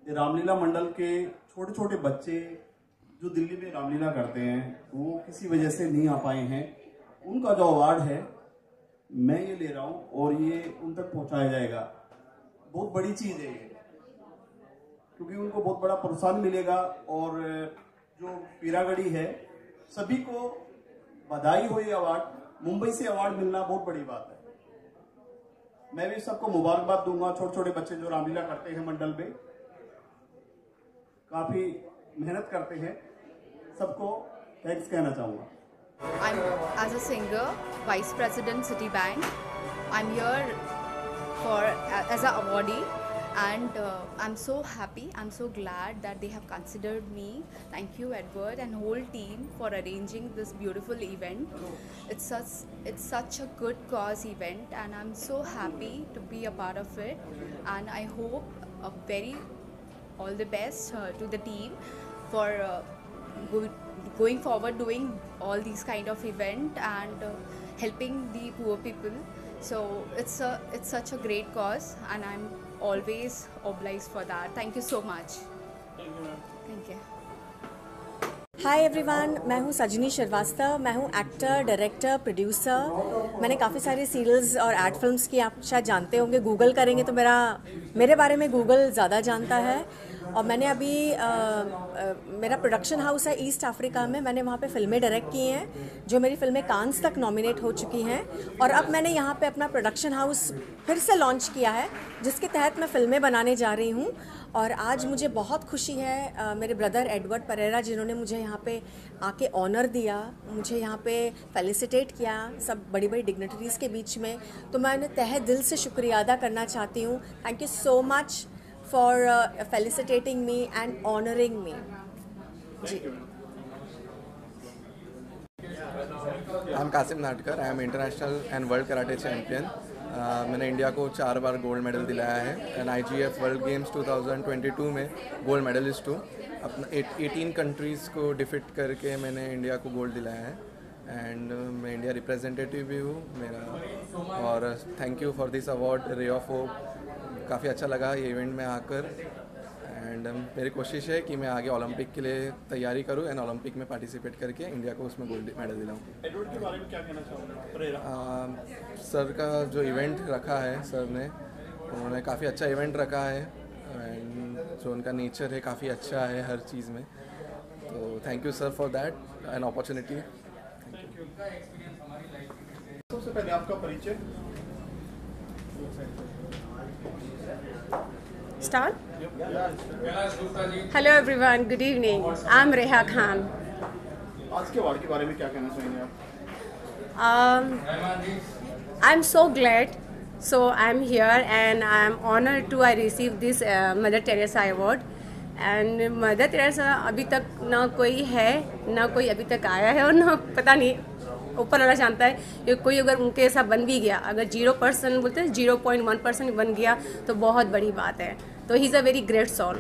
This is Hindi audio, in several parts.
ये रामलीला मंडल के छोटे छोटे बच्चे जो दिल्ली में रामलीला करते हैं, वो किसी वजह से नहीं आ पाए हैं, उनका जो अवार्ड है मैं ये ले रहा हूँ और ये उन तक पहुंचाया जाएगा। बहुत बड़ी चीज़ है ये, क्योंकि उनको बहुत बड़ा प्रोत्साहन मिलेगा। और जो पीरागढ़ी है, सभी को बधाई हो। ये अवार्ड, मुंबई से अवार्ड मिलना बहुत बड़ी बात है। मैं भी सबको मुबारकबाद दूंगा। छोटे छोटे बच्चे जो रामलीला करते हैं मंडल में, काफी मेहनत करते हैं, सबको थैंक्स कहना चाहूँगा। I'm as a singer, Vice President Citibank. I'm here for as an awardee, and I'm so happy. I'm so glad that they have considered me. Thank you, Edward, and whole team for arranging this beautiful event. It's such a good cause event, and I'm so happy to be a part of it. And I hope all the best to the team for going forward doing all these kind of event and helping the poor people. So it's such a great cause, and I'm always obliged for that. Thank you so much. Thank you. Hi everyone, मैं हूँ सजनी श्रीवास्तव। मैं हूँ एक्टर, डायरेक्टर, प्रोड्यूसर। मैंने काफ़ी सारे सीरियल्स और एड फिल्म्स की, आप शायद जानते होंगे। गूगल करेंगे तो मेरे बारे में गूगल ज़्यादा जानता है। और मैंने अभी मेरा प्रोडक्शन हाउस है ईस्ट अफ्रीका में, मैंने वहाँ पे फिल्में डायरेक्ट की हैं जो मेरी फिल्में कांस तक नॉमिनेट हो चुकी हैं। और अब मैंने यहाँ पे अपना प्रोडक्शन हाउस फिर से लॉन्च किया है, जिसके तहत मैं फ़िल्में बनाने जा रही हूँ। और आज मुझे बहुत खुशी है, मेरे ब्रदर एडवर्ड परेरा जिन्होंने मुझे यहाँ पे आके ऑनर दिया, मुझे यहाँ पे फेलिसिटेट किया सब बड़ी बड़ी डिग्निटरीज़ के बीच में। तो मैं उन्हें तहे दिल से शुक्रिया अदा करना चाहती हूँ। Thank you so much for felicitating me and honoring me. जी। I'm Kasim Natkar. I am international and world karate champion. मैंने इंडिया को 4 बार गोल्ड मेडल दिलाया है एंड IGF वर्ल्ड गेम्स 2022 में गोल्ड मेडलिस्ट हूँ। अपना 18 कंट्रीज़ को डिफीट करके मैंने इंडिया को गोल्ड दिलाया है एंड मैं इंडिया रिप्रेजेंटेटिव भी हूँ मेरा। और thank you for this award, रे ऑफ होप। काफ़ी अच्छा लगा ये इवेंट में आकर एंड मेरी कोशिश है कि मैं आगे ओलंपिक के लिए तैयारी करूं एंड ओलंपिक में पार्टिसिपेट करके इंडिया को उसमें गोल्ड मेडल दिलाऊं। एडवर्ड के बारे में क्या कहना चाहोगे? सर का जो इवेंट रखा है, सर ने उन्होंने काफ़ी अच्छा इवेंट रखा है एंड जो उनका नेचर है काफ़ी अच्छा है हर चीज़ में। तो thank you sir for that an opportunity. सबसे पहले आपका परिचय। Start? Hello everyone, good evening. I'm Reha Khan. आज के अवार्ड के बारे में क्या कहना चाहेंगे आप? I'm so glad. So I'm here and I'm honored to I receive this Mother Teresa Award. And Mother Teresa अभी तक ना कोई है, ना कोई अभी तक आया है, और ना पता नहीं, ऊपर वाला जानता है कि कोई अगर उनके ऐसा बन भी गया, अगर 0% बोलते हैं 0.1% बन गया तो बहुत बड़ी बात है। तो he is a very great soul.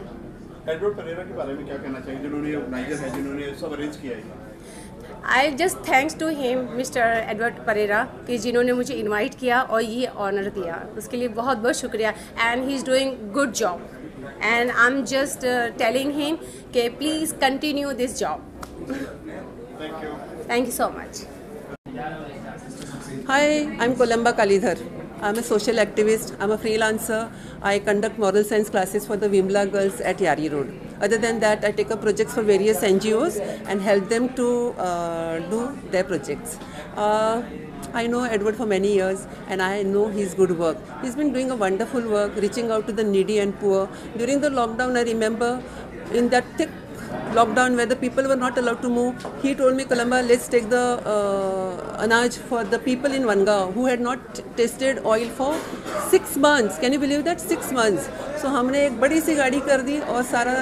Edward Pereira के बारे में क्या कहना चाहिए, जिन्होंने ऑर्गेनाइजर है, जिन्होंने सब अरेंज किया है? I just thanks to him, mister Edward Pereira, कि जिन्होंने मुझे इनवाइट किया और ये ऑनर दिया, उसके लिए बहुत बहुत शुक्रिया। And he is doing good job and I am just telling him कि please continue this job. Thank you so much. Hi, I'm Kolamba Kalidhar. I'm a social activist. I'm a freelancer. I conduct moral science classes for the Vimla girls at Yari Road. Other than that, I take up projects for various NGOs and help them to do their projects. I know Edward for many years and I know his good work. He's been doing a wonderful work, reaching out to the needy and poor. During the lockdown, I remember in that thick lockdown where the people were not allowed to move, he told me, Kolamba, let's take the anaj for the people in Vangaon who had not tasted oil for 6 months. Can you believe that? 6 months. So हमने एक बड़ी सी गाड़ी कर दी और सारा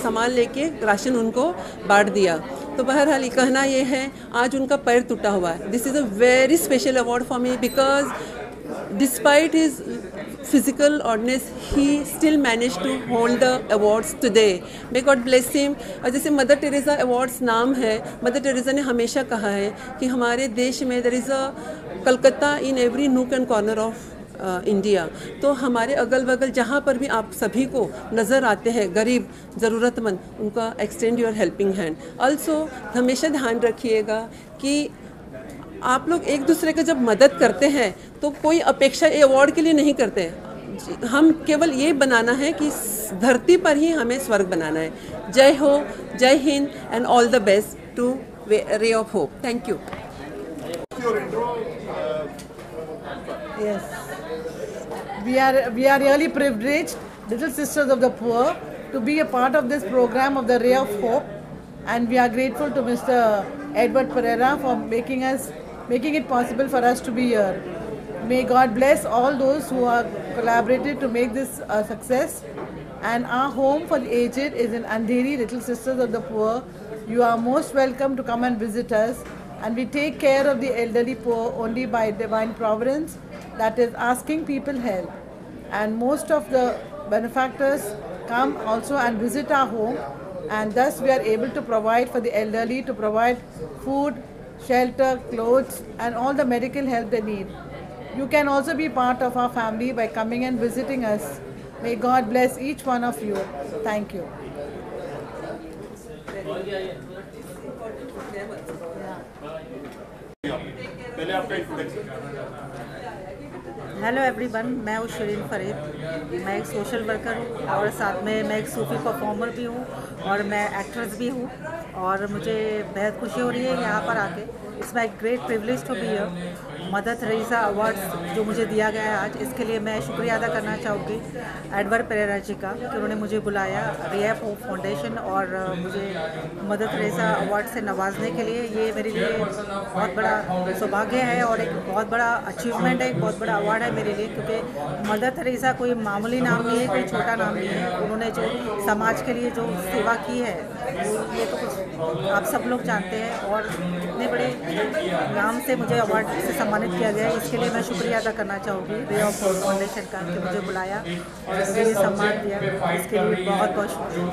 सामान लेके राशन उनको बांट दिया। तो बहरहाल कहना ये है, आज उनका पैर टूटा हुआ है। This is a very special award for me because despite his physical oddness, he still managed to hold the awards today. May God bless him. और जैसे मदर टेरेसा अवार्ड्स नाम है, मदर टेरेसा ने हमेशा कहा है कि हमारे देश में there is a Calcutta in every nook and corner of India. तो हमारे अगल बगल जहाँ पर भी आप सभी को नज़र आते हैं गरीब ज़रूरतमंद, उनका extend your helping hand. Also हमेशा ध्यान रखिएगा कि आप लोग एक दूसरे का जब मदद करते हैं तो कोई अपेक्षा ये अवार्ड के लिए नहीं करते हैं। हम केवल ये बनाना है कि धरती पर ही हमें स्वर्ग बनाना है। जय हो, जय हिंद and all the best to Ray of Hope. Thank you. Yes, we are really privileged, Little Sisters of the Poor, to be a part of this program of the Ray of Hope, and we are grateful to Mr. Edward Pereira for making it possible for us to be here. May God bless all those who are collaborated to make this a success. And our home for the aged is in Andheri, Little Sisters of the Poor. You are most welcome to come and visit us. And we take care of the elderly poor only by divine providence, that is asking people help. And most of the benefactors come also and visit our home, and thus we are able to provide for the elderly, to provide food, shelter, clothes and all the medical help they need. You can also be part of our family by coming and visiting us. May God bless each one of you. Thank you. Hello everyone, मैं हूँ शिरीन फरीद। मैं एक सोशल वर्कर हूँ और साथ में मैं एक सूफी परफॉर्मर भी हूँ और मैं एक्ट्रेस भी हूँ। और मुझे बेहद खुशी हो रही है यहाँ पर आके। It's my great privilege to be here. Mother Teresa awards जो मुझे दिया गया है आज, इसके लिए मैं शुक्रिया अदा करना चाहूँगी एडवर्ड पेरेरा जी का कि उन्होंने मुझे बुलाया रे ऑफ होप फाउंडेशन और मुझे मदर टेरेसा अवार्ड से नवाजने के लिए। ये मेरे लिए बहुत बड़ा सौभाग्य है और एक बहुत बड़ा अचीवमेंट है, एक बहुत बड़ा अवार्ड है मेरे लिए, क्योंकि मदर टेरेसा कोई मामूली नाम नहीं है, कोई छोटा नाम नहीं है। उन्होंने जो समाज के लिए जो सेवा की है ये तो कुछ आप सब लोग जानते हैं। और इतने बड़े नाम से मुझे अवार्ड से सम्मानित किया गया है, इसके लिए मैं शुक्रिया अदा करना चाहूँगी रे ऑफ होप फाउंडेशन का कि मुझे बुलाया और मुझे ये सम्मान दिया। इसके लिए बहुत बहुत शुक्रिया।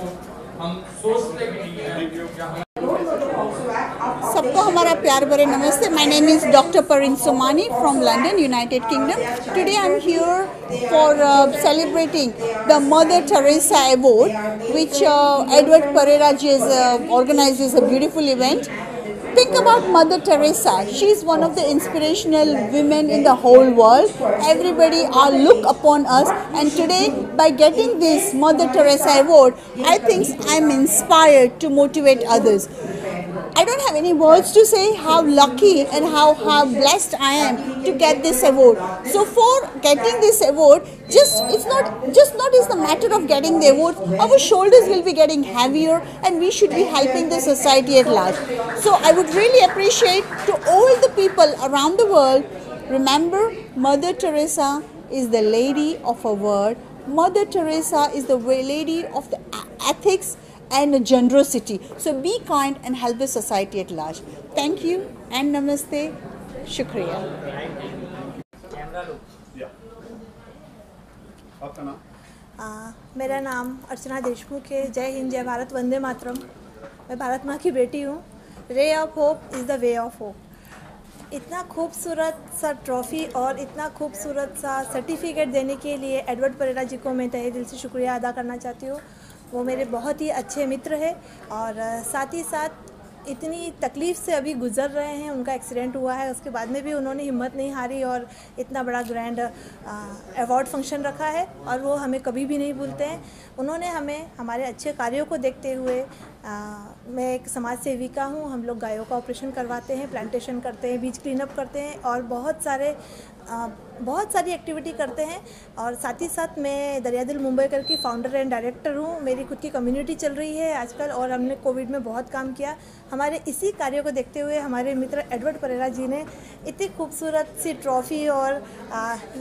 सबको हमारा प्यार भरे नमस्ते। My name is doctor Parin Somani from London, United Kingdom. Today I am here for celebrating the Mother Teresa award which Edward Pereira ji has organized. Is a beautiful event. Think about Mother Teresa. She is one of the inspirational women in the whole world. Everybody look upon us, and today by getting this Mother Teresa award, I think I'm inspired to motivate others. I don't have any words to say how lucky and how blessed I am to get this award. So for getting this award, it's not the matter of getting the award. Our shoulders will be getting heavier, and we should be helping the society at large. So I would really appreciate to all the people around the world. Remember, Mother Teresa is the lady of our world. Mother Teresa is the lady of the ethics and generosity. So be kind and help the society at large. Thank you and namaste. Shukriya. आपका नाम? मेरा नाम अर्चना देशमुख है। जय हिंद, जय भारत, वंदे मातरम। मैं भारत माँ की बेटी हूँ। रे of hope is the way of hope. इतना खूबसूरत सा ट्रॉफ़ी और इतना खूबसूरत सा सर्टिफिकेट देने के लिए एडवर्ड पेरेरा जी को मैं तहे दिल से शुक्रिया अदा करना चाहती हूँ। वो मेरे बहुत ही अच्छे मित्र हैं और साथ ही साथ इतनी तकलीफ़ से अभी गुज़र रहे हैं। उनका एक्सीडेंट हुआ है, उसके बाद में भी उन्होंने हिम्मत नहीं हारी और इतना बड़ा ग्रैंड अवार्ड फंक्शन रखा है और वो हमें कभी भी नहीं भूलते हैं। उन्होंने हमें हमारे अच्छे कार्यों को देखते हुए, मैं एक समाज सेविका हूँ। हम लोग गायों का ऑपरेशन करवाते हैं, प्लांटेशन करते हैं, बीच क्लीनअप करते हैं और बहुत सारी एक्टिविटी करते हैं। और साथ ही साथ मैं दरिया दिल मुंबई कर की फाउंडर एंड डायरेक्टर हूँ। मेरी खुद की कम्युनिटी चल रही है आजकल और हमने कोविड में बहुत काम किया। हमारे इसी कार्यों को देखते हुए हमारे मित्र एडवर्ड पेरेरा जी ने इतनी खूबसूरत सी ट्रॉफ़ी और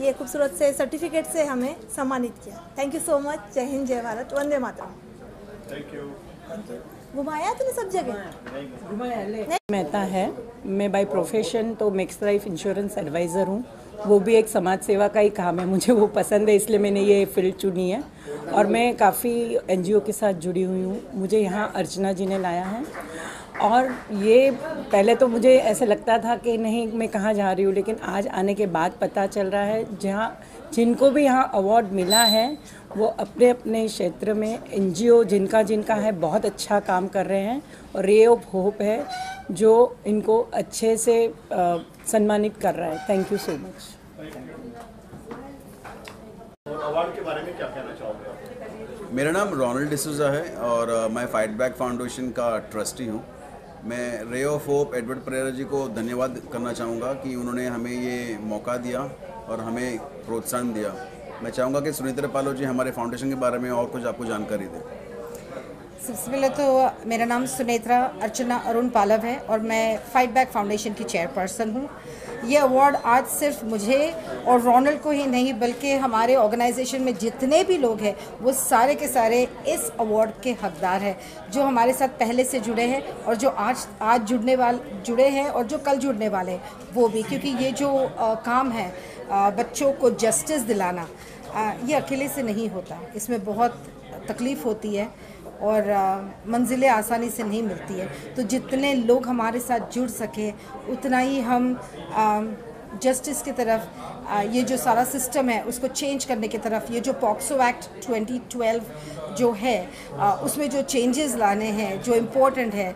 ये खूबसूरत से सर्टिफिकेट से हमें सम्मानित किया। Thank you so much. Jai Hind, Jai Bharat, Vande Mataram. Thank you. घुमाया तुमने सब जगह? मेहता है। मैं बाय प्रोफेशन तो मिक्स लाइफ इंश्योरेंस एडवाइज़र हूँ। वो भी एक समाज सेवा का ही काम है, मुझे वो पसंद है, इसलिए मैंने ये फील्ड चुनी है। और मैं काफ़ी एनजीओ के साथ जुड़ी हुई हूँ। मुझे यहाँ अर्चना जी ने लाया है और ये पहले तो मुझे ऐसे लगता था कि नहीं मैं कहाँ जा रही हूँ, लेकिन आज आने के बाद पता चल रहा है जहाँ जिनको भी यहाँ अवार्ड मिला है वो अपने अपने क्षेत्र में NGO जिनका जिनका है बहुत अच्छा काम कर रहे हैं, और रे ऑफ होप है जो इनको अच्छे से सम्मानित कर रहा है। Thank you so much. Award के बारे में क्या कहना चाहोगे आप? मेरा नाम रोनाल्ड डिसूजा है और मैं फाइट बैक फाउंडेशन का ट्रस्टी हूँ। मैं Ray of Hope Edward Pereira ji को धन्यवाद करना चाहूँगा कि उन्होंने हमें ये मौका दिया और हमें प्रोत्साहन दिया। मैं चाहूँगा कि सुनीता पालो जी हमारे फाउंडेशन के बारे में और कुछ आपको जानकारी दें। सबसे पहले तो मेरा नाम सुनेत्रा अर्चना अरुण पालव है और मैं फाइट बैक फाउंडेशन की चेयरपर्सन हूँ। ये अवार्ड आज सिर्फ मुझे और रोनाल्ड को ही नहीं बल्कि हमारे ऑर्गेनाइजेशन में जितने भी लोग हैं वो सारे के सारे इस अवार्ड के हकदार हैं, जो हमारे साथ पहले से जुड़े हैं और जो आज जुड़े हैं और जो कल जुड़ने वाले हैं वो भी, क्योंकि ये जो काम है बच्चों को जस्टिस दिलाना ये अकेले से नहीं होता। इसमें बहुत तकलीफ़ होती है और मंजिलें आसानी से नहीं मिलती है। तो जितने लोग हमारे साथ जुड़ सके उतना ही हम जस्टिस की तरफ, ये जो सारा सिस्टम है उसको चेंज करने की तरफ, ये जो पॉक्सो एक्ट 2012 जो है उसमें जो चेंजेस लाने हैं जो इम्पोर्टेंट है,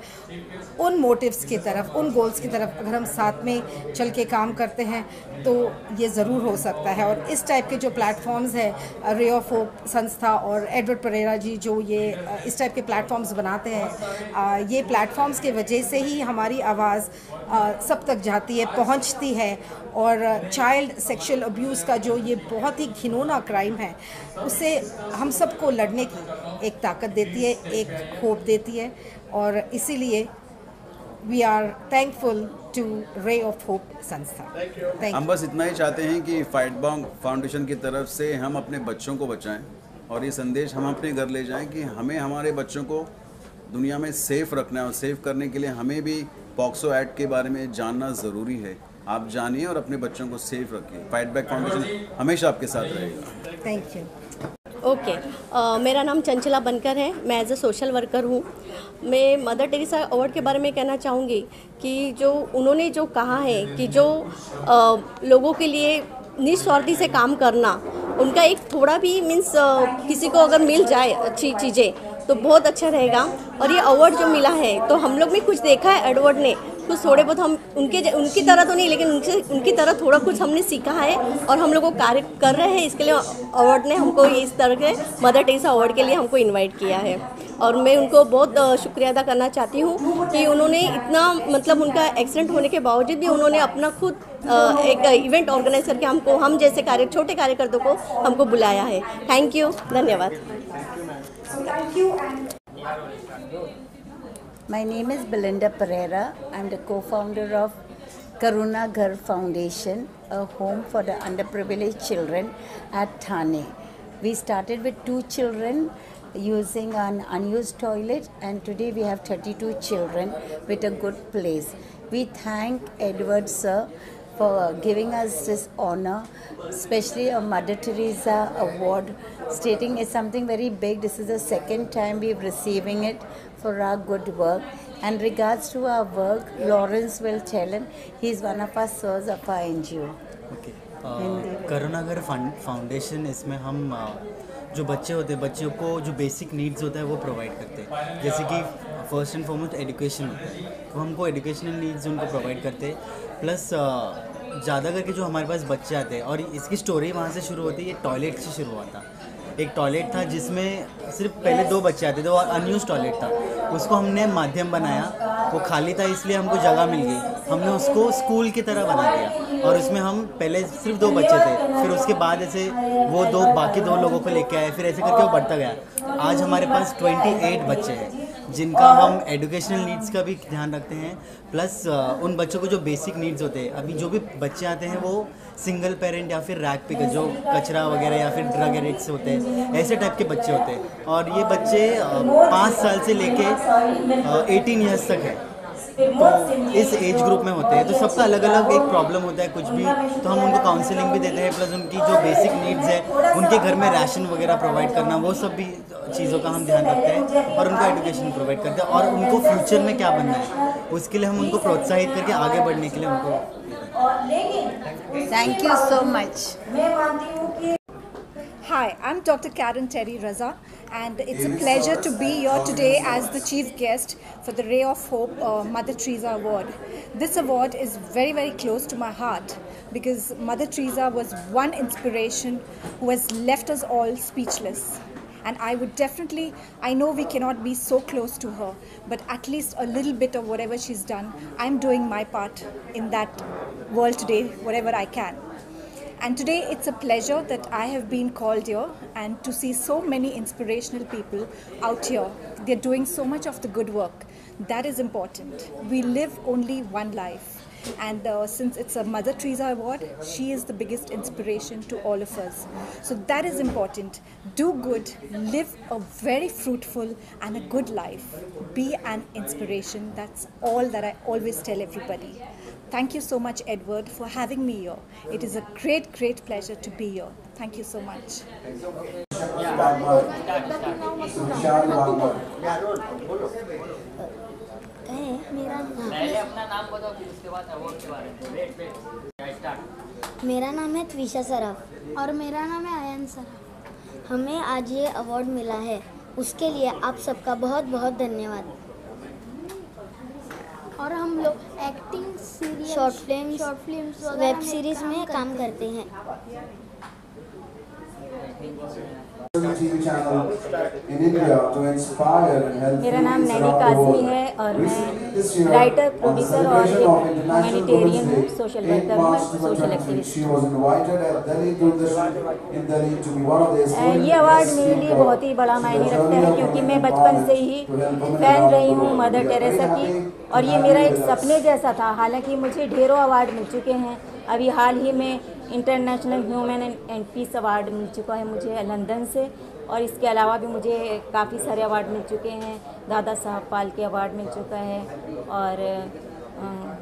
उन मोटिव्स की तरफ, उन गोल्स की तरफ अगर हम साथ में चल के काम करते हैं तो ये ज़रूर हो सकता है। और इस टाइप के जो प्लेटफॉर्म्स है रे ऑफ होप संस्था और एडवर्ड परेरा जी जो ये इस टाइप के प्लेटफॉर्म्स बनाते हैं, ये प्लेटफॉर्म्स की वजह से ही हमारी आवाज़ सब तक जाती है, पहुंचती है। और चाइल्ड सेक्सुअल अब्यूज़ का जो ये बहुत ही घिनौना क्राइम है उसे हम सबको लड़ने की एक ताकत देती है, एक होप देती है। और इसीलिए we are thankful to Ray of Hope संस्था। हम बस इतना ही चाहते हैं कि फाइट बैक फाउंडेशन की तरफ से हम अपने बच्चों को बचाएं और ये संदेश हम अपने घर ले जाएं कि हमें हमारे बच्चों को दुनिया में सेफ़ रखना है और सेव करने के लिए हमें भी पॉक्सो एक्ट के बारे में जानना ज़रूरी है। आप जानिए और अपने बच्चों को सेफ रखिए। फाइट बैक फाउंडेशन हमेशा आपके साथ रहेगा। Thank you. ओके, मेरा नाम चंचला बनकर है, मैं एज ए सोशल वर्कर हूँ। मैं मदर टेरेसा अवार्ड के बारे में कहना चाहूँगी कि जो उन्होंने जो कहा है कि जो लोगों के लिए निस्वार्थी से काम करना, उनका एक थोड़ा भी मीन्स किसी को अगर मिल जाए अच्छी चीज़ें तो बहुत अच्छा रहेगा। और ये अवार्ड जो मिला है तो हम लोग भी कुछ देखा है एडवर्ड ने, कुछ थोड़े बहुत हम उनकी तरह तो नहीं लेकिन उनकी तरह थोड़ा कुछ हमने सीखा है और हम लोग को कार्य कर रहे हैं। इसके लिए अवार्ड ने हमको इस तरह के मदर टेरेसा अवार्ड के लिए हमको इनवाइट किया है और मैं उनको बहुत शुक्रिया अदा करना चाहती हूँ कि उन्होंने इतना मतलब उनका एक्सीडेंट होने के बावजूद भी उन्होंने अपना खुद एक इवेंट ऑर्गेनाइज करके हमको, हम जैसे छोटे कार्यकर्ताओं को हमको बुलाया है। थैंक यू, धन्यवाद। My name is Belinda Pereira. I'm the co-founder of Karuna Ghar Foundation, a home for the underprivileged children at Thane. We started with 2 children using an unused toilet, and today we have 32 children with a good place. We thank Edward sir for giving us this honor, especially a Mother Teresa award, stating it's something very big. This is the second time we're receiving it for our good work. And regards to our work, Lawrence will tell him. He's one of our sirs of our NGO. Okay. करुणा घर फाउंडेशन, इसमें हम जो बच्चे होते हैं, बच्चों को जो बेसिक नीड्स होता है वो प्रोवाइड करते हैं। जैसे कि फर्स्ट एंड फॉरमोस्ट एजुकेशन होता है, तो हमको एजुकेशनल नीड्स उनको प्रोवाइड करते हैं। प्लस ज़्यादा करके जो हमारे पास बच्चे आते हैं, और इसकी स्टोरी वहाँ से शुरू होती है, ये टॉयलेट से शुरू हुआ था। एक टॉयलेट था जिसमें सिर्फ पहले 2 बच्चे आते थे और अनयूज टॉयलेट था, उसको हमने माध्यम बनाया। वो खाली था इसलिए हमको जगह मिल गई, हमने उसको स्कूल की तरह बना दिया और उसमें हम पहले सिर्फ 2 बच्चे थे, फिर उसके बाद ऐसे वो बाकी 2 लोगों को लेके आए, फिर ऐसे करके वो बढ़ता गया। आज हमारे पास 28 बच्चे हैं जिनका हम एजुकेशनल नीड्स का भी ध्यान रखते हैं, प्लस उन बच्चों को जो बेसिक नीड्स होते हैं। अभी जो भी बच्चे आते हैं वो सिंगल पेरेंट या फिर रैक पिकर, जो कचरा वगैरह या फिर ड्रग एडिक्ट्स होते हैं, ऐसे टाइप के बच्चे होते हैं। और ये बच्चे 5 साल से लेके 18 ईयर्स तक है, तो इस एज ग्रुप में होते हैं। तो सबका अलग अलग एक प्रॉब्लम होता है कुछ भी, तो हम उनको काउंसलिंग भी देते हैं, प्लस उनकी जो बेसिक नीड्स है, उनके घर में राशन वगैरह प्रोवाइड करना, वो सब भी चीज़ों का हम ध्यान रखते हैं और उनको एजुकेशन प्रोवाइड करते हैं। और उनको फ्यूचर में क्या बनना है उसके लिए हम उनको प्रोत्साहित करके आगे बढ़ने के लिए उनको thank you so much. Hi, I'm Dr. Karen Terry Raza, and it's a pleasure to be here today as the chief guest for the Ray of Hope Mother Teresa Award. This award is very, very close to my heart because Mother Teresa was one inspiration who has left us all speechless. And I know we cannot be so close to her, but at least a little bit of whatever she's done, I'm doing my part in that world today, whatever I can. And today it's a pleasure that I have been called here and to see so many inspirational people out here. They're doing so much of the good work. That is important. We live only one life. And since it's a Mother Teresa Award, she is the biggest inspiration to all of us. So that is important. Do good, live a very fruitful and a good life. Be an inspiration. That's all that I always tell everybody. Thank you so much, Edward, for having me here. It is a great, great pleasure to be here. Thank you so much. मेरा नाम है त्विशा सराफ और मेरा नाम है आयन सराफ। हमें आज ये अवार्ड मिला है, उसके लिए आप सबका बहुत बहुत धन्यवाद। और हम लोग acting, serial, short films, web series में काम करते हैं। मेरा नाम नैनी काज़मी है और मैं राइटर, प्रोड्यूसर और एक ह्यूमैनिटेरियन हूँ, सोशल वर्कर हूँ, सोशल एक्टिविस्ट। ये अवार्ड मेरे लिए बहुत ही बड़ा मायने रखता है क्योंकि मैं बचपन से ही फैन रही हूँ मदर टेरेसा की और ये मेरा एक सपने जैसा था। हालांकि मुझे ढेरों अवार्ड मिल चुके हैं। अभी हाल ही में international human and peace award मिल चुका है मुझे लंदन से और इसके अलावा भी मुझे काफ़ी सारे अवार्ड मिल चुके हैं। दादा साहब फाल्के अवार्ड मिल चुका है और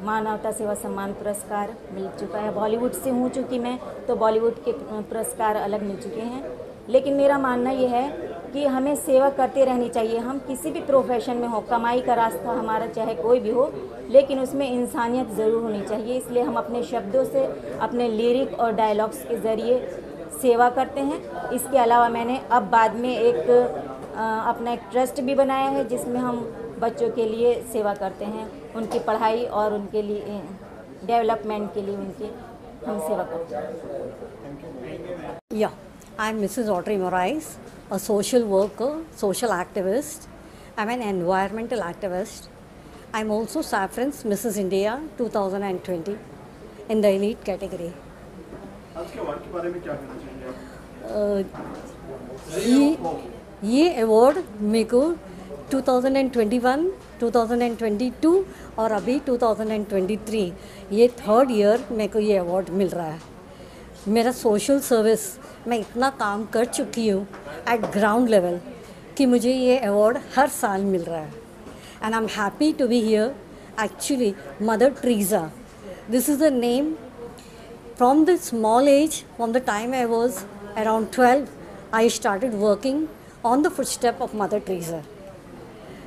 मानवता सेवा सम्मान पुरस्कार मिल चुका है। बॉलीवुड से हूँ चूँकि मैं, तो बॉलीवुड के पुरस्कार अलग मिल चुके हैं। लेकिन मेरा मानना ये है कि हमें सेवा करते रहनी चाहिए। हम किसी भी प्रोफेशन में हो, कमाई का रास्ता हमारा चाहे कोई भी हो, लेकिन उसमें इंसानियत ज़रूर होनी चाहिए। इसलिए हम अपने शब्दों से, अपने लिरिक और डायलॉग्स के ज़रिए सेवा करते हैं। इसके अलावा मैंने अब बाद में एक अपना एक ट्रस्ट भी बनाया है जिसमें हम बच्चों के लिए सेवा करते हैं, उनकी पढ़ाई और उनके लिए डेवलपमेंट के लिए उनकी हम सेवा करते हैं। I'm Mrs. Audrey Morais, a social worker, social activist. I'm an environmental activist. I'm also Saffron's Mrs. India 2020 in the elite category. आज के अवार्ड के बारे में क्या कहना चाहिए? ये अवार्ड मेरे को 2021, 2022 और अभी 2023 ये थर्ड ईयर मेरे को ये अवार्ड मिल रहा है। मेरा सोशल सर्विस मैं इतना काम कर चुकी हूँ एट ग्राउंड लेवल कि मुझे ये अवार्ड हर साल मिल रहा है and I am happy to be here. Actually Mother Teresa, this is the name from the small age, from the time I was around 12 I started working on the footstep of Mother Teresa.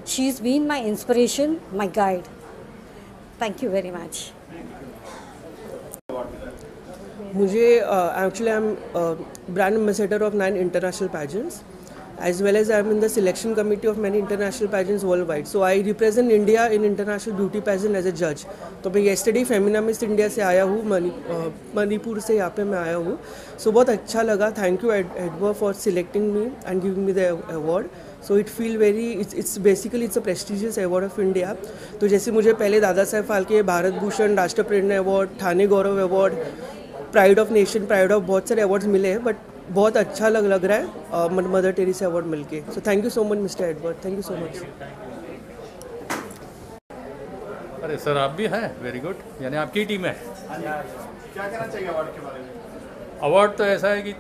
She is been my inspiration, my guide. Thank you very much. मुझे actually I am brand ambassador of 9 international pageants as well as I am in the selection committee of many international pageants worldwide. So I represent India in international beauty pageant as a judge. तो मैं yesterday फेमिना मिस इंडिया से आया हूँ, मणिपुर से यहाँ पे मैं आया हूँ। So बहुत अच्छा लगा। Thank you Edward for selecting me and giving me the award. So it feel very, it's basically it's a prestigious award of India. तो जैसे मुझे पहले Dadasaheb Phalke Bharat Bhushan, Rashtraprerna award, Thane Gaurav award, pride of nation, pride of बहुत सारे अवार्ड्स मिले हैं, बट बहुत अच्छा लग रहा है मदर टेरेसा अवार्ड मिलके। So thank you so much mister Edward, thank you so much. अरे सर आप भी हैं, वेरी गुड, यानी आपकी टीम है। क्या कहना चाहिए अवार्ड के बारे में? अवार्ड तो ऐसा है कि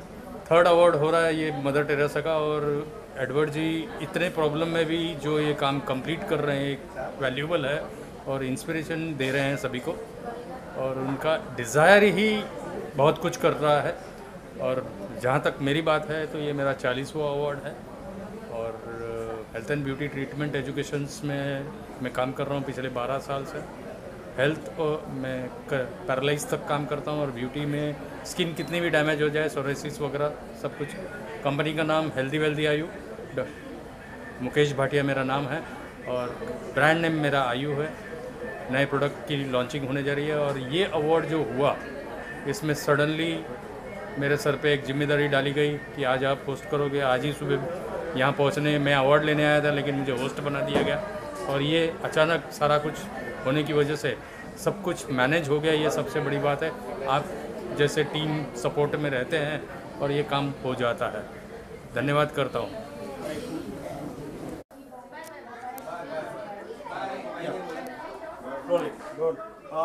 थर्ड अवार्ड हो रहा है ये मदर टेरेसा का, और एडवर्ड जी इतने प्रॉब्लम में भी जो ये काम कंप्लीट कर रहे हैं वैल्यूबल है और इंस्पिरेशन दे रहे हैं सभी को, और उनका डिज़ायर ही बहुत कुछ कर रहा है। और जहाँ तक मेरी बात है तो ये मेरा 40वां अवार्ड है, और health and beauty treatment educations में मैं काम कर रहा हूँ पिछले 12 साल से, हेल्थ और मैं पैरालाइज तक काम करता हूँ, और ब्यूटी में स्किन कितनी भी डैमेज हो जाए, सोरेसिस वगैरह सब कुछ। कंपनी का नाम हेल्दी वेल्दी आयु, मुकेश भाटिया मेरा नाम है, और ब्रांड नेम मेरा आयु है। नए प्रोडक्ट की लॉन्चिंग होने जा रही है, और ये अवार्ड जो हुआ इसमें सडनली मेरे सर पे एक जिम्मेदारी डाली गई कि आज आप होस्ट करोगे। आज ही सुबह यहाँ पहुँचने मैं अवार्ड लेने आया था, लेकिन मुझे होस्ट बना दिया गया, और ये अचानक सारा कुछ होने की वजह से सब कुछ मैनेज हो गया। ये सबसे बड़ी बात है, आप जैसे टीम सपोर्ट में रहते हैं और ये काम हो जाता है। धन्यवाद करता हूँ।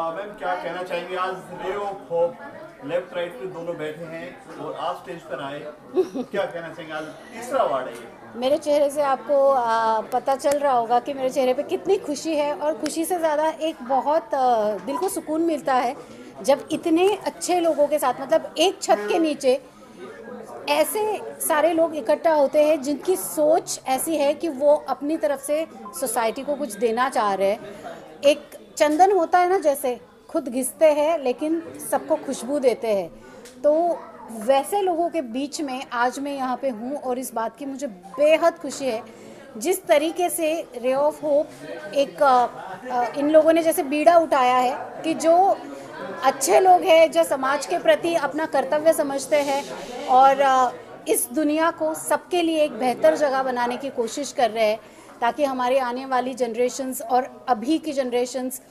मैम क्या कहना चाहेंगे? आज रे ऑफ होप लेफ्ट राइट पे दोनों बैठे हैं और आप स्टेज पर आए, क्या कहना चाहेंगे? आज तीसरा अवार्ड है ये। मेरे चेहरे से आपको पता चल रहा होगा कि मेरे चेहरे पे कितनी खुशी है, और खुशी से ज़्यादा एक बहुत दिल को सुकून मिलता है जब इतने अच्छे लोगों के साथ, मतलब एक छत के नीचे ऐसे सारे लोग इकट्ठा होते हैं जिनकी सोच ऐसी है कि वो अपनी तरफ से सोसाइटी को कुछ देना चाह रहे हैं। एक चंदन होता है ना, जैसे खुद घिसते हैं लेकिन सबको खुशबू देते हैं, तो वैसे लोगों के बीच में आज मैं यहाँ पे हूँ, और इस बात की मुझे बेहद खुशी है। जिस तरीके से रे ऑफ होप एक इन लोगों ने जैसे बीड़ा उठाया है कि जो अच्छे लोग हैं, जो समाज के प्रति अपना कर्तव्य समझते हैं और इस दुनिया को सबके लिए एक बेहतर जगह बनाने की कोशिश कर रहे हैं, ताकि हमारी आने वाली जनरेशन्स और अभी की जनरेशन्स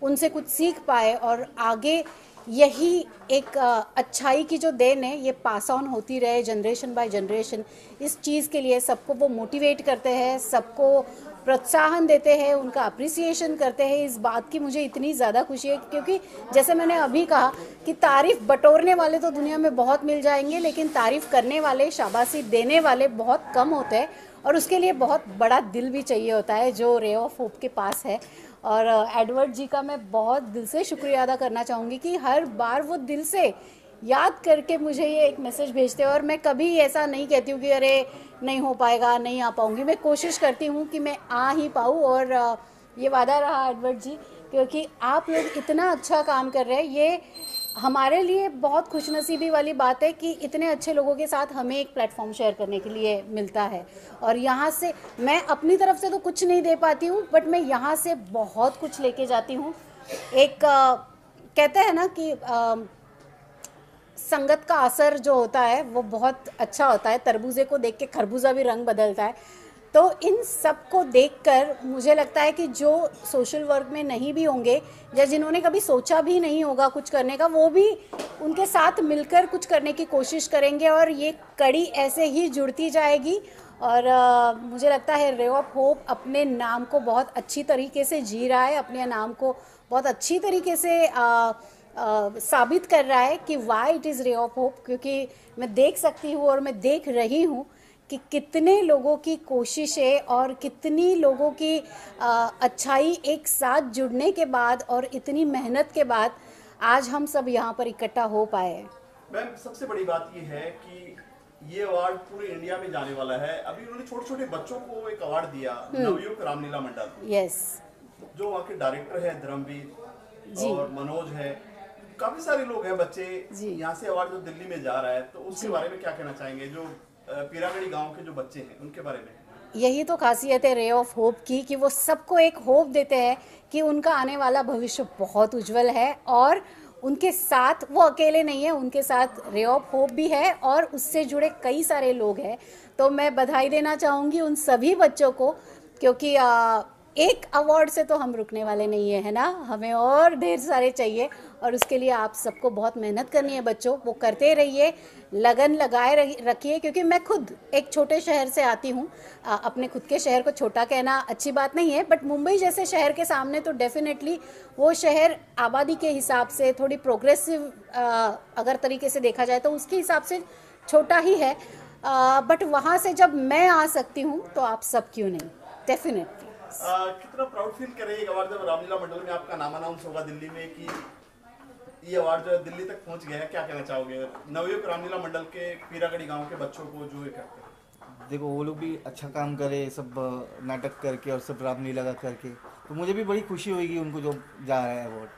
उनसे कुछ सीख पाए, और आगे यही एक अच्छाई की जो देन है ये पास ऑन होती रहे जनरेशन बाय जनरेशन। इस चीज़ के लिए सबको वो मोटिवेट करते हैं, सबको प्रोत्साहन देते हैं, उनका अप्रिसिएशन करते हैं। इस बात की मुझे इतनी ज़्यादा खुशी है, क्योंकि जैसे मैंने अभी कहा कि तारीफ़ बटोरने वाले तो दुनिया में बहुत मिल जाएंगे, लेकिन तारीफ़ करने वाले, शाबाशी देने वाले बहुत कम होते हैं, और उसके लिए बहुत बड़ा दिल भी चाहिए होता है, जो रे ऑफ होप के पास है। और एडवर्ड जी का मैं बहुत दिल से शुक्रिया अदा करना चाहूँगी कि हर बार वो दिल से याद करके मुझे ये एक मैसेज भेजते हैं, और मैं कभी ऐसा नहीं कहती हूँ कि अरे नहीं हो पाएगा, नहीं आ पाऊँगी। मैं कोशिश करती हूँ कि मैं आ ही पाऊँ, और ये वादा रहा एडवर्ड जी, क्योंकि आप लोग इतना अच्छा काम कर रहे हैं। ये हमारे लिए बहुत खुशनसीबी वाली बात है कि इतने अच्छे लोगों के साथ हमें एक प्लेटफॉर्म शेयर करने के लिए मिलता है, और यहाँ से मैं अपनी तरफ से तो कुछ नहीं दे पाती हूँ, बट मैं यहाँ से बहुत कुछ लेके जाती हूँ। एक कहते हैं ना कि संगत का असर जो होता है वो बहुत अच्छा होता है। तरबूजे को देख के खरबूजा भी रंग बदलता है। तो इन सब को देखकर मुझे लगता है कि जो सोशल वर्क में नहीं भी होंगे, या जिन्होंने कभी सोचा भी नहीं होगा कुछ करने का, वो भी उनके साथ मिलकर कुछ करने की कोशिश करेंगे, और ये कड़ी ऐसे ही जुड़ती जाएगी। और मुझे लगता है रे ऑफ होप अपने नाम को बहुत अच्छी तरीके से जी रहा है, अपने नाम को बहुत अच्छी तरीके से साबित कर रहा है कि वाई इट इज़ रे ऑफ होप। क्योंकि मैं देख सकती हूँ और मैं देख रही हूँ कि कितने लोगों की कोशिशें और कितनी लोगों की अच्छाई एक साथ जुड़ने के बाद और इतनी मेहनत के बाद आज हम सब यहाँ पर इकट्ठा हो पाए हैं। मैम सबसे बड़ी बात ये है कि ये अवार्ड पूरे इंडिया में जाने वाला है। अभी उन्होंने छोटे छोटे बच्चों को एक अवार्ड दिया, नवयुग रामलीला मंडल, यस, जो वहाँ के डायरेक्टर है धर्मवीर और मनोज है, काफी सारे लोग हैं बच्चे। यहाँ से अवार्ड जो दिल्ली में जा रहा है, तो उसके बारे में क्या कहना चाहेंगे? जो पीरागढ़ी गांव के जो बच्चे हैं उनके बारे में। यही तो खासियत है रे ऑफ होप की, कि वो सबको एक होप देते हैं कि उनका आने वाला भविष्य बहुत उज्जवल है, और उनके साथ वो अकेले नहीं है, उनके साथ रे ऑफ होप भी है और उससे जुड़े कई सारे लोग हैं। तो मैं बधाई देना चाहूँगी उन सभी बच्चों को, क्योंकि एक अवार्ड से तो हम रुकने वाले नहीं है ना, हमें और ढेर सारे चाहिए, और उसके लिए आप सबको बहुत मेहनत करनी है बच्चों। वो करते रहिए, लगन लगाए रखिए, क्योंकि मैं खुद एक छोटे शहर से आती हूँ। अपने खुद के शहर को छोटा कहना अच्छी बात नहीं है, बट मुंबई जैसे शहर के सामने तो डेफिनेटली वो शहर आबादी के हिसाब से थोड़ी प्रोग्रेसिव अगर तरीके से देखा जाए तो उसके हिसाब से छोटा ही है, बट वहाँ से जब मैं आ सकती हूँ तो आप सब क्यों नहीं, डेफिनेटली। कितना प्राउड फील कर रहे हैं अवार्ड जब रामलीला मंडल में आपका नाम अनाउंस होगा दिल्ली में कि ये अवार्ड जो है दिल्ली तक पहुंच गया है? क्या कहना चाहोगे नवयुग रामलीला मंडल के पीरागढ़ी गांव के बच्चों को जो ये करते हैं? देखो वो लोग भी अच्छा काम करे, सब नाटक करके और सब रामलीला करके, तो मुझे भी बड़ी खुशी होगी उनको जो जा रहा है अवार्ड।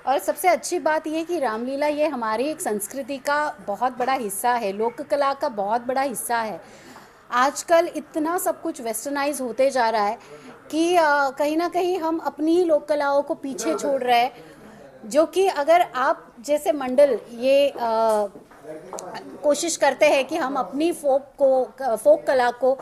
और सबसे अच्छी बात ये कि रामलीला ये हमारी एक संस्कृति का बहुत बड़ा हिस्सा है, लोक कला का बहुत बड़ा हिस्सा है। आजकल इतना सब कुछ वेस्टर्नाइज होते जा रहा है कि कहीं ना कहीं हम अपनी ही लोक कलाओं को पीछे छोड़ रहे हैं, जो कि अगर आप जैसे मंडल ये कोशिश करते हैं कि हम अपनी फोक कला को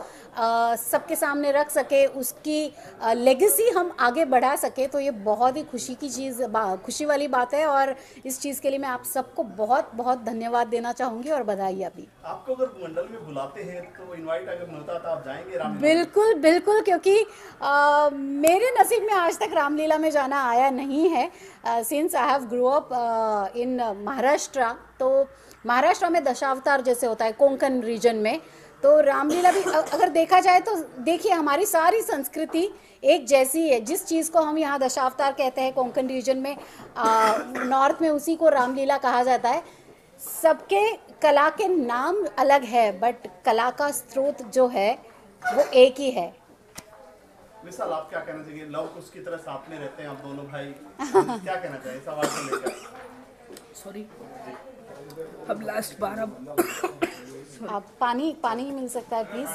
सबके सामने रख सके, उसकी लेगेसी हम आगे बढ़ा सके, तो ये बहुत ही खुशी वाली बात है। और इस चीज़ के लिए मैं आप सबको बहुत बहुत धन्यवाद देना चाहूँगी और बधाई अभी। आपको अगर मंडल में बुलाते हैं तो इनवाइट अगर मिलता तो आप जाएंगे रामलीला? बिल्कुल बिल्कुल, क्योंकि मेरे नसीब में आज तक रामलीला में जाना आया नहीं है। Since I have grow up in Maharashtra, तो महाराष्ट्र में दशावतार जैसे होता है कोंकण रीजन में, तो रामलीला भी अगर देखा जाए तो देखिए हमारी सारी संस्कृति एक जैसी है। जिस चीज़ को हम यहाँ दशावतार कहते हैं कोंकण रीजन में, नॉर्थ में उसी को रामलीला कहा जाता है। सबके कला के नाम अलग है, बट कला का स्रोत जो है वो एक ही है। मिसाल आप क्या कहना चाहिए? लव कुश की तरह साथ में रहते हैं आप दोनों भाई, क्या कहना चाहिए सवाल को लेकर? सॉरी, अब लास्ट बार आप पानी मिल सकता है प्लीज?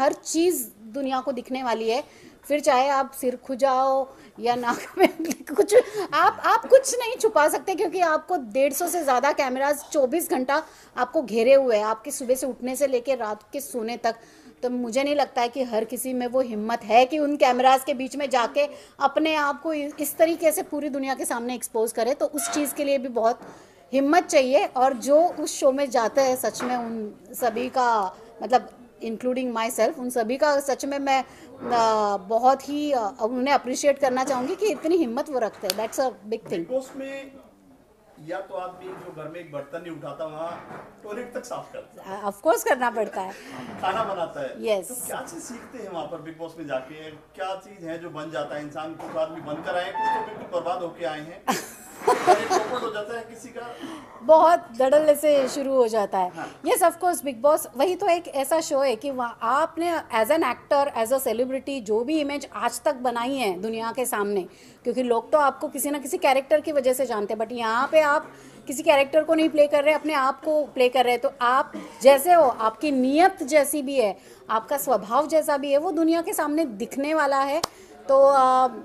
हर चीज दुनिया को दिखने वाली है, फिर चाहे आप सिर खुजाओ या नाक में कुछ, आप कुछ नहीं छुपा सकते, क्योंकि आपको 150 से ज़्यादा कैमरास 24 घंटा आपको घेरे हुए हैं, आपके सुबह से उठने से लेकर रात के सोने तक। तो मुझे नहीं लगता है कि हर किसी में वो हिम्मत है कि उन कैमरास के बीच में जाके अपने आप को इस तरीके से पूरी दुनिया के सामने एक्सपोज करे। तो उस चीज़ के लिए भी बहुत हिम्मत चाहिए, और जो उस शो में जाते हैं सच में उन सभी का, मतलब इंक्लूडिंग माई सेल्फ, उन सभी का सच में मैं बहुत ही उन्हें अप्रिशिएट करना चाहूँगी कि इतनी हिम्मत वो रखते हैं। That's a big thing. में या तो आदमी जो घर में एक बर्तन नहीं उठाता, वहाँ टॉयलेट तक साफ करता है, ऑफ कोर्स करना पड़ता है, खाना बनाता है। Yes. तो क्या चीज सीखते हैं वहाँ पर बिग बॉस में जाके? क्या चीज है जो बन जाता है इंसान? कुछ आदमी बनकर आए, कुछ तो बिल्कुल बर्बाद होके आए हैं। हो जाता है किसी का, बहुत धड़ल्ले से शुरू हो जाता है। Yes of course, Bigg Boss वही तो एक ऐसा शो है कि वहाँ आपने as an actor, as a celebrity जो भी इमेज आज तक बनाई है दुनिया के सामने, क्योंकि लोग तो आपको किसी ना किसी कैरेक्टर की वजह से जानते हैं, बट यहाँ पे आप किसी कैरेक्टर को नहीं प्ले कर रहे, अपने आप को प्ले कर रहे हैं। तो आप जैसे हो, आपकी नीयत जैसी भी है, आपका स्वभाव जैसा भी है, वो दुनिया के सामने दिखने वाला है। तो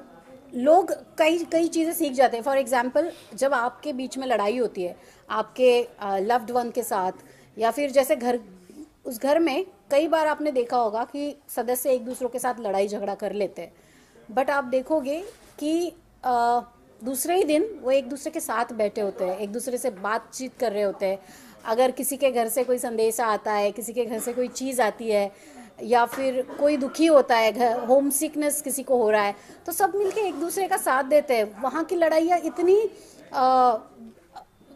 लोग कई चीज़ें सीख जाते हैं। फॉर एग्जांपल, जब आपके बीच में लड़ाई होती है आपके लव्ड वन के साथ, या फिर जैसे उस घर में कई बार आपने देखा होगा कि सदस्य एक दूसरों के साथ लड़ाई झगड़ा कर लेते हैं, बट आप देखोगे कि दूसरे ही दिन वो एक दूसरे के साथ बैठे होते हैं, एक दूसरे से बातचीत कर रहे होते हैं। अगर किसी के घर से कोई संदेश आता है, किसी के घर से कोई चीज़ आती है, या फिर कोई दुखी होता है, घर होम सिकनेस किसी को हो रहा है, तो सब मिलके एक दूसरे का साथ देते हैं। वहाँ की लड़ाइयाँ इतनी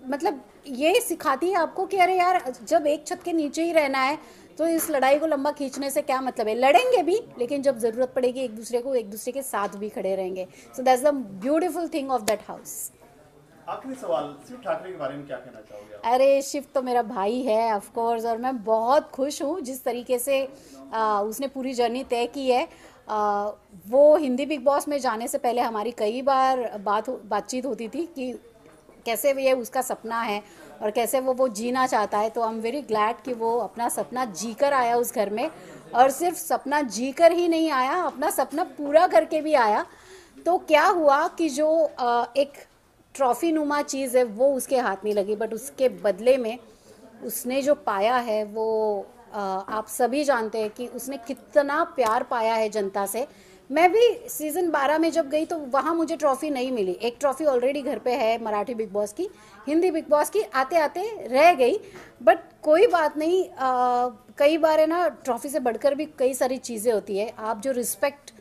मतलब ये सिखाती है आपको कि अरे यार, जब एक छत के नीचे ही रहना है तो इस लड़ाई को लंबा खींचने से क्या मतलब है। लड़ेंगे भी, लेकिन जब ज़रूरत पड़ेगी एक दूसरे के साथ भी खड़े रहेंगे। So that's the beautiful thing of that house. आखिरी सवाल, शिव ठाकरे के बारे में क्या कहना चाहोगे आप? अरे शिव तो मेरा भाई है ऑफ कोर्स, और मैं बहुत खुश हूँ जिस तरीके से उसने पूरी जर्नी तय की है। वो हिंदी बिग बॉस में जाने से पहले हमारी कई बार बातचीत होती थी कि कैसे ये उसका सपना है और कैसे वो जीना चाहता है। तो आई एम वेरी ग्लैड कि वो अपना सपना जीकर आया उस घर में, और सिर्फ सपना जीकर ही नहीं आया, अपना सपना पूरा करके भी आया। तो क्या हुआ कि जो एक ट्रॉफी नुमा चीज़ है वो उसके हाथ नहीं लगी, बट उसके बदले में उसने जो पाया है वो आप सभी जानते हैं कि उसने कितना प्यार पाया है जनता से। मैं भी सीज़न 12 में जब गई तो वहाँ मुझे ट्रॉफ़ी नहीं मिली। एक ट्रॉफ़ी ऑलरेडी घर पे है मराठी बिग बॉस की, हिंदी बिग बॉस की आते आते रह गई, बट कोई बात नहीं। कई बार है ना, ट्रॉफ़ी से बढ़कर भी कई सारी चीज़ें होती है, आप जो रिस्पेक्ट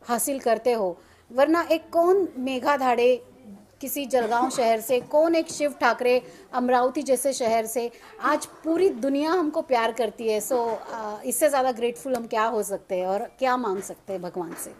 हासिल करते हो। वरना एक कौन मेघा धाड़े किसी जलगांव शहर से, कौन एक शिव ठाकरे अमरावती जैसे शहर से, आज पूरी दुनिया हमको प्यार करती है। सो इससे ज़्यादा ग्रेटफुल हम क्या हो सकते हैं और क्या मांग सकते हैं भगवान से।